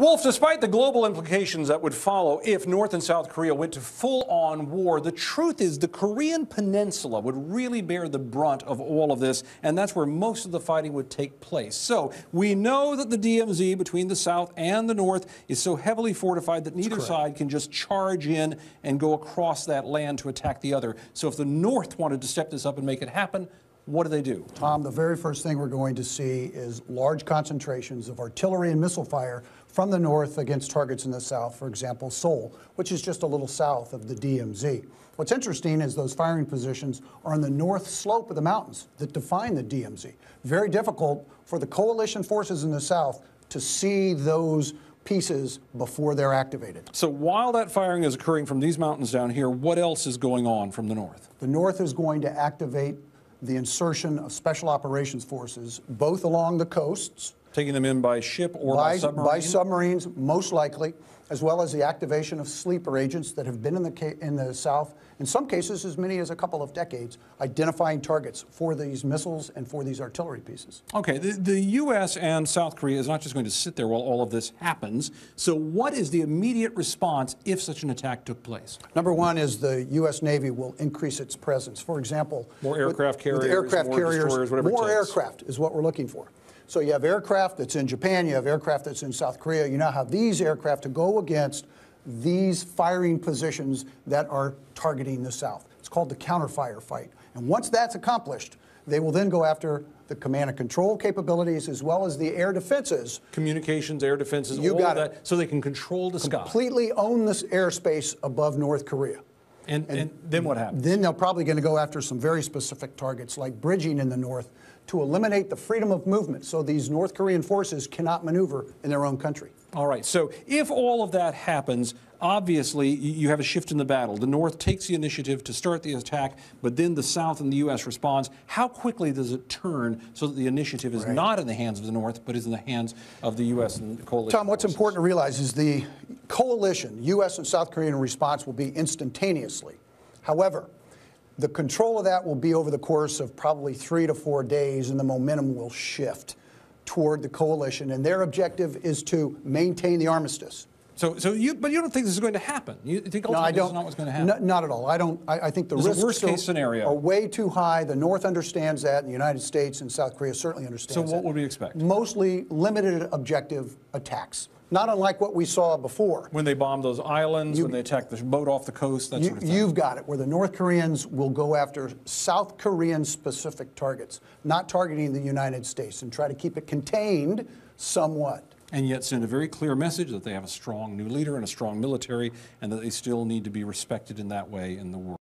Wolf, despite the global implications that would follow if North and South Korea went to full-on war, the truth is the Korean Peninsula would really bear the brunt of all of this, and that's where most of the fighting would take place. So we know that the DMZ between the South and the North is so heavily fortified that neither side can just charge in and go across that land to attack the other. So if the North wanted to step this up and make it happen, what do? Tom, the very first thing we're going to see is large concentrations of artillery and missile fire from the north against targets in the south, for example, Seoul, which is just a little south of the DMZ. What's interesting is those firing positions are on the north slope of the mountains that define the DMZ. Very difficult for the coalition forces in the south to see those pieces before they're activated. So while that firing is occurring from these mountains down here, what else is going on from the north? The north is going to activate the insertion of special operations forces, both along the coasts. Taking them in by ship or by submarine? By submarines, most likely, as well as the activation of sleeper agents that have been in the South, in some cases as many as a couple of decades, identifying targets for these missiles and for these artillery pieces. Okay, the U.S. and South Korea is not just going to sit there while all of this happens. So what is the immediate response if such an attack took place? Number one is the U.S. Navy will increase its presence. For example, more aircraft carriers, more destroyers, whatever more it takes. aircraft is what we're looking for. So you have aircraft that's in Japan, you have aircraft that's in South Korea. You now have these aircraft to go against these firing positions that are targeting the South. It's called the counterfire fight. And once that's accomplished, they will then go after the command and control capabilities as well as the air defenses. Communications, air defenses, all of that, so they can control the sky. Completely own this airspace above North Korea. And then what happens? Then they're probably going to go after some very specific targets like bridging in the north to eliminate the freedom of movement so these North Korean forces cannot maneuver in their own country. All right, so if all of that happens, obviously you have a shift in the battle. The North takes the initiative to start the attack, but then the South and the U.S. responds. How quickly does it turn so that the initiative is not in the hands of the North, but is in the hands of the U.S. and the coalition Tom, what's important to realize is the coalition, U.S. and South Korean response will be instantaneously. However, the control of that will be over the course of probably 3 to 4 days, and the momentum will shift toward the coalition. And their objective is to maintain the armistice. But you don't think this is going to happen? You think ultimately this is not what's going to happen? Not at all. I think the risks worst-case scenario are way too high. The North understands that, and the United States and South Korea certainly understand that. So what would we expect? Mostly limited objective attacks. Not unlike what we saw before. When they bombed those islands, when they attacked the boat off the coast, that sort of thing. You've got it, where the North Koreans will go after South Korean-specific targets, not targeting the United States, and try to keep it contained somewhat. And yet send a very clear message that they have a strong new leader and a strong military, and that they still need to be respected in that way in the world.